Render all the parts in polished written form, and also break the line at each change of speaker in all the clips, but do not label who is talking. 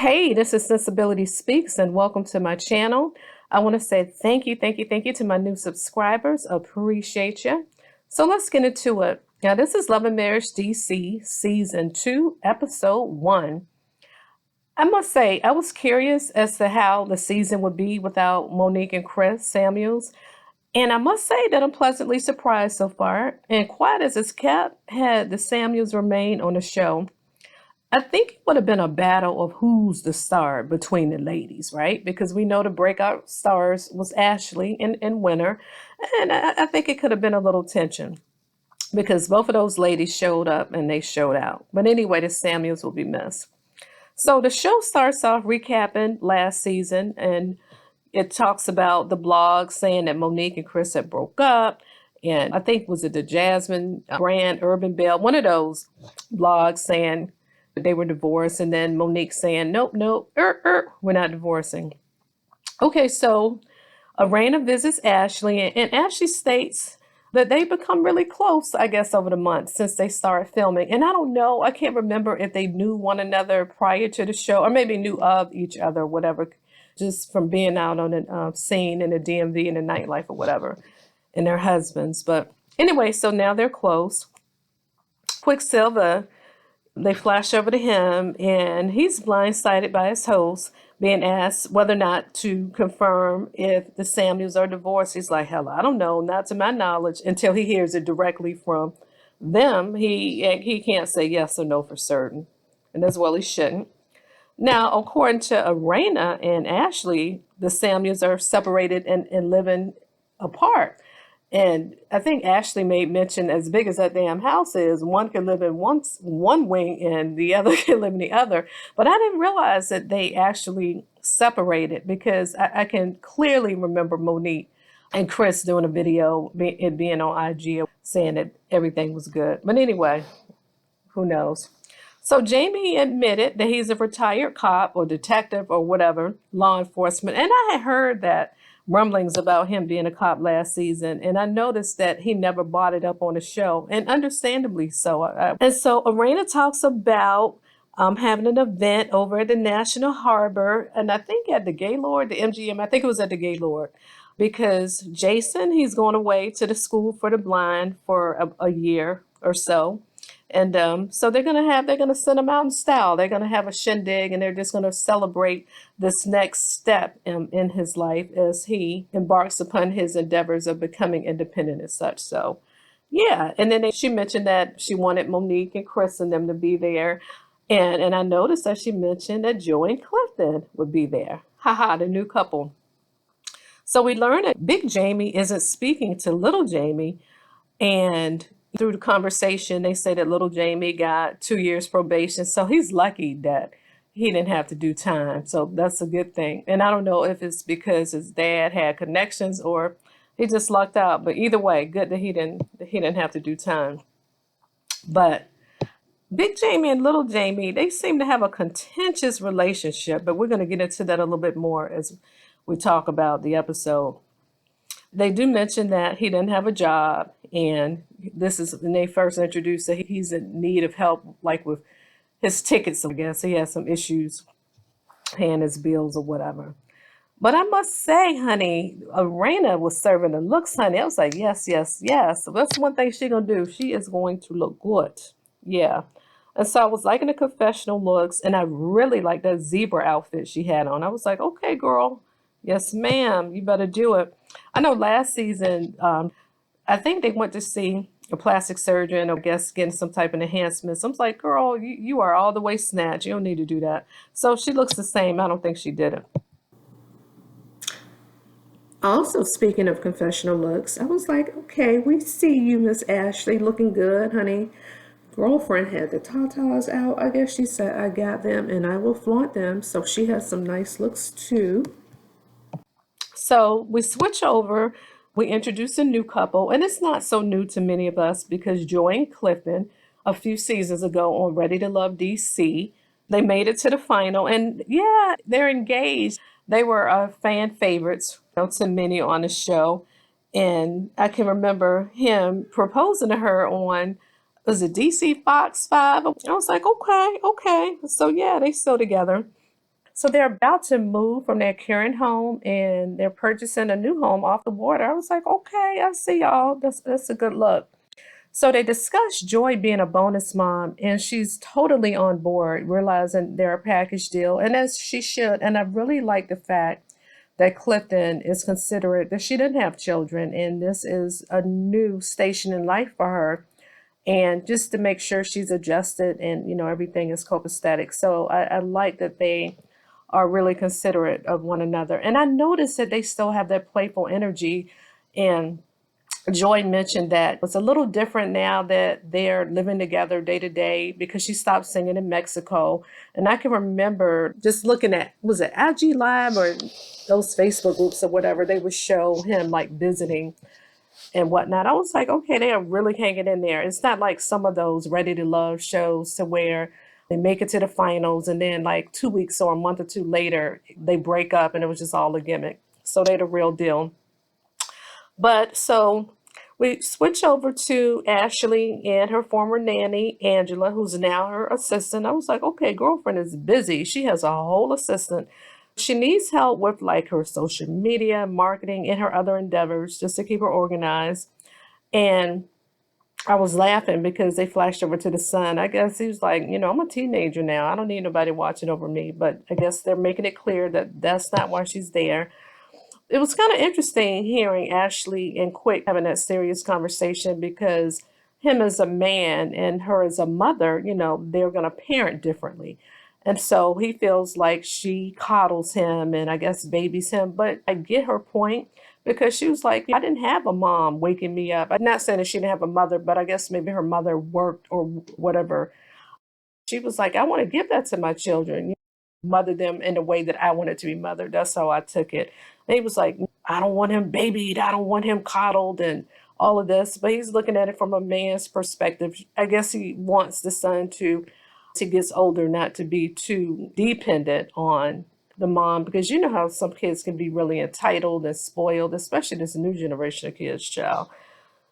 Hey, this is Sensibility Speaks, and welcome to my channel. I want to say thank you to my new subscribers. Appreciate you. So let's get into it. Now, this is Love and Marriage DC Season 2, Episode 1. I must say, I was curious as to how the season would be without Monique and Chris Samuels. And I must say that I'm pleasantly surprised so far. And quiet as it's kept, had the Samuels remained on the show, I think it would have been a battle of who's the star between the ladies, right? Because we know the breakout stars was Ashley and Winter. And I think it could have been a little tension because both of those ladies showed up and they showed out. But anyway, the Samuels will be missed. So the show starts off recapping last season, and it talks about the blog saying that Monique and Chris had broke up. And I think was it the Jasmine brand Urban Bell, one of those blogs saying they were divorced, and then Monique saying, nope, we're not divorcing. Okay, so Arena visits Ashley, and Ashley states that they become really close, I guess, over the months since they started filming. And I don't know, I can't remember if they knew one another prior to the show, or maybe knew of each other, whatever, just from being out on the scene in the DMV and the nightlife or whatever, and their husbands. But anyway, so now they're close. Quicksilver, they flash over to him, and he's blindsided by his host being asked whether or not to confirm if the Samuels are divorced. He's like, hell, I don't know, not to my knowledge, until he hears it directly from them. He can't say yes or no for certain, and as well he shouldn't. Now, according to Arena and Ashley, the Samuels are separated and living apart. And I think Ashley made mention, as big as that damn house is, one can live in one wing and the other can live in the other. But I didn't realize that they actually separated, because I can clearly remember Monique and Chris doing a video, it being on IG, saying that everything was good. But anyway, who knows? So Jamie admitted that he's a retired cop or detective or whatever, law enforcement. And I had heard that rumblings about him being a cop last season, and I noticed that he never brought it up on the show, and understandably so. And so Arena talks about having an event over at the National Harbor, and I think at the Gaylord, the MGM, I think it was at the Gaylord, because Jason, he's going away to the school for the blind for a year or so. And so they're gonna send him out in style. They're gonna have a shindig, and they're just gonna celebrate this next step in his life as he embarks upon his endeavors of becoming independent and such. So, yeah. And then she mentioned that she wanted Monique and Chris and them to be there, and I noticed that she mentioned that Joey and Clifton would be there. Haha, the new couple. So we learned that Big Jamie isn't speaking to Little Jamie, and through the conversation, they say that little Jamie got 2 years probation. So he's lucky that he didn't have to do time. So that's a good thing. And I don't know if it's because his dad had connections or he just lucked out. But either way, good that he didn't have to do time. But Big Jamie and Little Jamie, they seem to have a contentious relationship. But we're going to get into that a little bit more as we talk about the episode. They do mention that he didn't have a job, and this is when they first introduced that he's in need of help, like with his tickets. I guess he has some issues paying his bills or whatever. But I must say, honey, Arena was serving the looks, honey. I was like, yes, yes, yes. So that's one thing she's gonna do. She is going to look good. Yeah. And so I was liking the confessional looks, and I really liked that zebra outfit she had on. I was like, okay, girl. Yes, ma'am. You better do it. I know last season, I think they went to see a plastic surgeon, or I guess getting some type of enhancements. I was like, girl, you are all the way snatched. You don't need to do that. So she looks the same. I don't think she did it. Also, speaking of confessional looks, I was like, okay, we see you, Miss Ashley, looking good, honey. Girlfriend had the tatas out. I guess she said, I got them and I will flaunt them. So she has some nice looks too. So we switch over. We introduce a new couple, and it's not so new to many of us because Joy and Clifton, a few seasons ago on Ready to Love DC, they made it to the final, and yeah, they're engaged. They were fan favorites, to many on the show, and I can remember him proposing to her on, was it DC Fox 5? I was like, okay. So yeah, they still together. So they're about to move from their current home and they're purchasing a new home off the water. I was like, okay, I see y'all. That's a good look. So they discussed Joy being a bonus mom, and she's totally on board, realizing they're a package deal, and as she should. And I really like the fact that Clifton is considerate that she didn't have children, and this is a new station in life for her. And just to make sure she's adjusted and everything is copacetic. So I like that they are really considerate of one another. And I noticed that they still have that playful energy. And Joy mentioned that it's a little different now that they're living together day to day because she stopped singing in Mexico. And I can remember just looking at, was it IG Live or those Facebook groups or whatever, they would show him like visiting and whatnot. I was like, okay, they are really hanging in there. It's not like some of those Ready to Love shows to where they make it to the finals and then like 2 weeks or a month or two later, they break up and it was just all a gimmick. So they're the real deal. But so we switch over to Ashley and her former nanny, Angela, who's now her assistant. I was like, okay, girlfriend is busy. She has a whole assistant. She needs help with like her social media, marketing, and her other endeavors just to keep her organized. And I was laughing because they flashed over to the son. I guess he was like, I'm a teenager now. I don't need nobody watching over me. But I guess they're making it clear that that's not why she's there. It was kind of interesting hearing Ashley and Quick having that serious conversation because him as a man and her as a mother, they're going to parent differently. And so he feels like she coddles him and I guess babies him. But I get her point because she was like, I didn't have a mom waking me up. I'm not saying that she didn't have a mother, but I guess maybe her mother worked or whatever. She was like, I want to give that to my children, mother them in the way that I wanted to be mothered. That's how I took it. And he was like, I don't want him babied. I don't want him coddled and all of this. But he's looking at it from a man's perspective. I guess he wants the son to, as he gets older, not to be too dependent on the mom because you know how some kids can be really entitled and spoiled, especially this new generation of kids, child.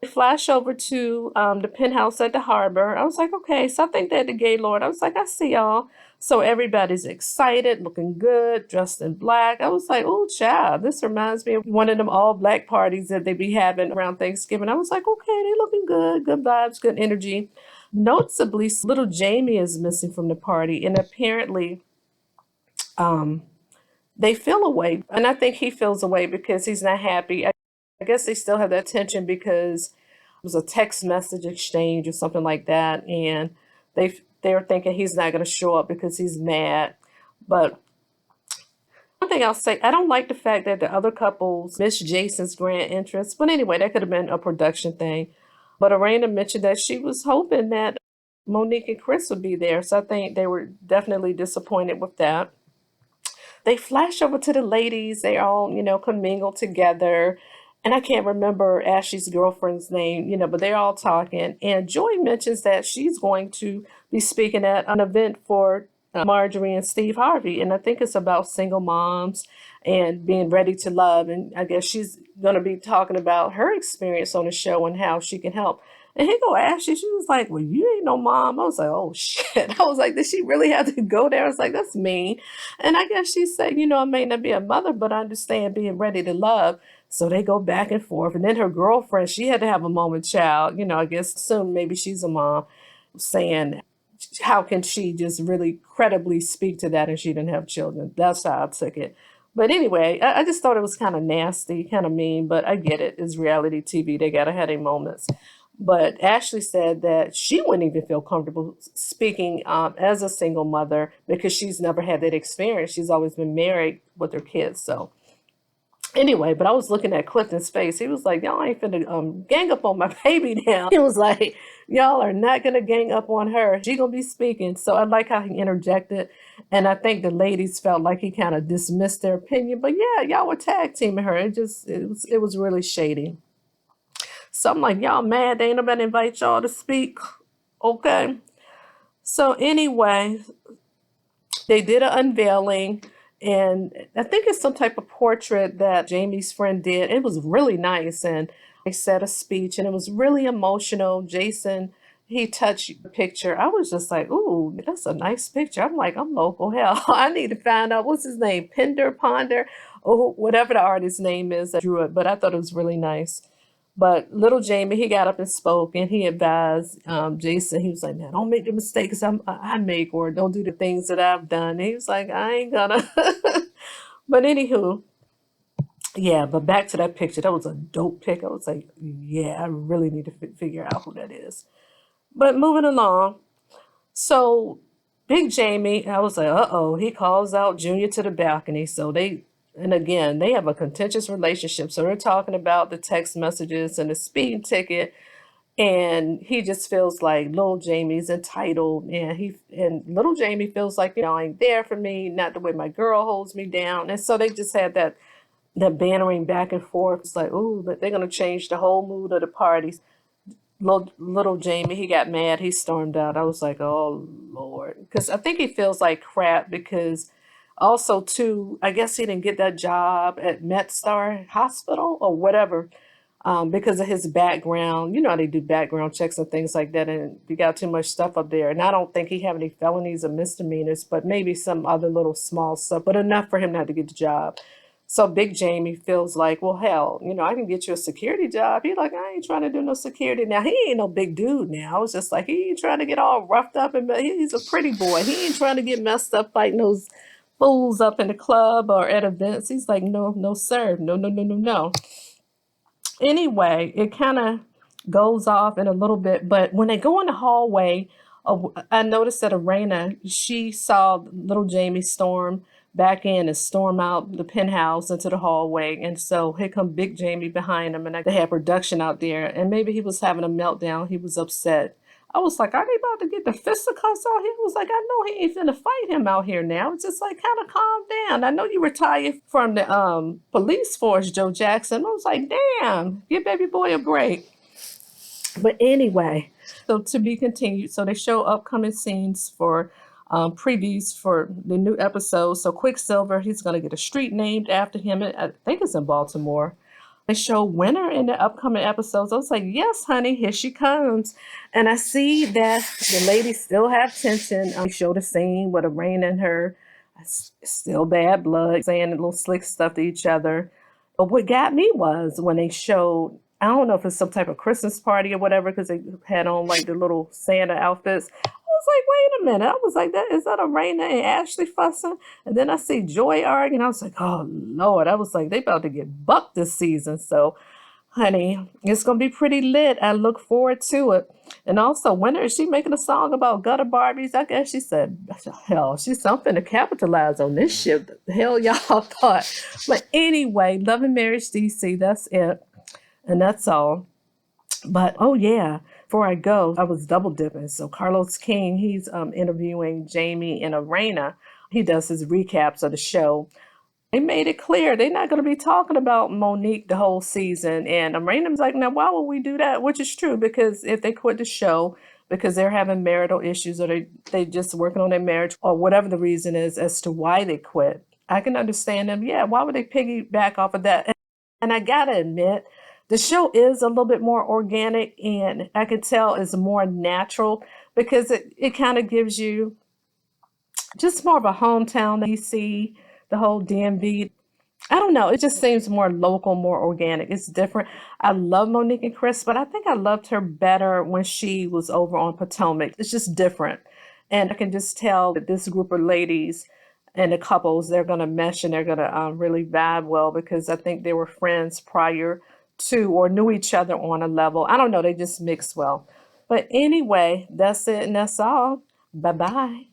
Flash over to the penthouse at the harbor. I was like, okay, so I think they're the Gaylord. I was like, I see y'all. So everybody's excited, looking good, dressed in black. I was like, oh, child, this reminds me of one of them all black parties that they be having around Thanksgiving. I was like, okay, they looking good, good vibes, good energy. Noticeably, little Jamie is missing from the party, and apparently, um, they feel away. And I think he feels away because he's not happy. I guess they still have that tension because it was a text message exchange or something like that, and they're thinking he's not going to show up because he's mad. But one thing I'll say, I don't like the fact that the other couples missed Jason's grand entrance. But anyway, that could have been a production thing. But Arena mentioned that she was hoping that Monique and Chris would be there, so I think they were definitely disappointed with that. They flash over to the ladies. They all, commingle together. And I can't remember Ashley's girlfriend's name, but they're all talking. And Joy mentions that she's going to be speaking at an event for Marjorie and Steve Harvey. And I think it's about single moms and being ready to love. And I guess she's going to be talking about her experience on the show and how she can help. And here go Ashley. She was like, well, you ain't no mom. I was like, oh, shit. I was like, did she really have to go there? I was like, that's mean. And I guess she said, I may not be a mother, but I understand being ready to love. So they go back and forth. And then her girlfriend, she had to have a moment, child. I guess soon maybe she's a mom, saying, how can she just really credibly speak to that and she didn't have children? That's how I took it. But anyway, I just thought it was kind of nasty, kind of mean, but I get it. It's reality TV. They got to have their moments. But Ashley said that she wouldn't even feel comfortable speaking as a single mother because she's never had that experience. She's always been married with her kids. So anyway, but I was looking at Clifton's face. He was like, y'all ain't finna gang up on my baby now. He was like, y'all are not going to gang up on her. She going to be speaking. So I like how he interjected. And I think the ladies felt like he kind of dismissed their opinion. But yeah, y'all were tag teaming her. It was really shady. So I'm like, y'all mad? They ain't nobody invite y'all to speak. Okay. So anyway, they did an unveiling, and I think it's some type of portrait that Jamie's friend did. It was really nice, and they said a speech, and it was really emotional. Jason, he touched the picture. I was just like, ooh, that's a nice picture. I'm like, I'm local. Hell, I need to find out what's his name, Pender Ponder, or whatever the artist's name is that drew it. But I thought it was really nice. But little Jamie, he got up and spoke, and he advised Jason. He was like, "Man, don't make the mistakes I make, or don't do the things that I've done." And he was like, "I ain't gonna." But anywho, yeah. But back to that picture, that was a dope pic. I was like, "Yeah, I really need to figure out who that is." But moving along, so Big Jamie, I was like, "Uh-oh," he calls out Junior to the balcony. So and again, they have a contentious relationship. So they're talking about the text messages and the speeding ticket. And he just feels like little Jamie's entitled, and little Jamie feels like, ain't there for me, not the way my girl holds me down. And so they just had that bantering back and forth. It's like, ooh, but they're gonna change the whole mood of the party. Little Jamie, he got mad. He stormed out. I was like, oh Lord, because I think he feels like crap because also too, I guess he didn't get that job at MedStar Hospital or whatever, because of his background. You know how they do background checks and things like that, and he got too much stuff up there. And I don't think he have any felonies or misdemeanors, but maybe some other little small stuff, but enough for him not to get the job. So Big Jamie feels like, well, hell, I can get you a security job. He like, I ain't trying to do no security. Now, he ain't no big dude now. It's just like, he ain't trying to get all roughed up. And he's a pretty boy. He ain't trying to get messed up fighting those fools up in the club or at events. He's like, no, no, sir. No, no, no, no, no. Anyway, it kind of goes off in a little bit. But when they go in the hallway, I noticed that Arena, she saw little Jamie storm back in and storm out the penthouse into the hallway. And so here come Big Jamie behind him, and they had production out there. And maybe he was having a meltdown. He was upset. I was like, are they about to get the fisticuffs out here? I was like, I know he ain't finna fight him out here now. It's just like, kind of calm down. I know you retired from the police force, Joe Jackson. I was like, damn, give baby boy a break. But anyway, so to be continued. So they show upcoming scenes for previews for the new episode. So Quicksilver, he's going to get a street named after him. I think it's in Baltimore. They show Winter in the upcoming episodes. I was like, yes, honey, here she comes. And I see that the ladies still have tension. They show the scene with Rain and her. Still bad blood, saying little slick stuff to each other. But what got me was when they showed, I don't know if it's some type of Christmas party or whatever, because they had on like the little Santa outfits. I was like, wait a minute. I was like, is that Arena and Ashley fussing? And then I see Joy arguing. I was like, oh Lord. I was like, they about to get bucked this season. So honey, it's gonna be pretty lit. I look forward to it. And also, Winter, is she making a song about gutter Barbies? I guess she said, hell, she's something to capitalize on this shit. The hell y'all thought. But anyway, Love and Marriage DC, that's it. And that's all. But oh yeah, before I go, I was double dipping. So Carlos King, he's interviewing Jamie and Arena. He does his recaps of the show. They made it clear they're not going to be talking about Monique the whole season. And Arena's like, now why would we do that? Which is true, because if they quit the show because they're having marital issues, or they just working on their marriage, or whatever the reason is as to why they quit, I can understand them. Yeah, why would they piggyback off of that? And I gotta admit, the show is a little bit more organic, and I could tell it's more natural because it kind of gives you just more of a hometown that you see, the whole DMV. I don't know. It just seems more local, more organic. It's different. I love Monique and Chris, but I think I loved her better when she was over on Potomac. It's just different. And I can just tell that this group of ladies and the couples, they're going to mesh and they're going to really vibe well, because I think they were friends prior to, or knew each other on a level. I don't know. They just mix well. But anyway, that's it and that's all. Bye-bye.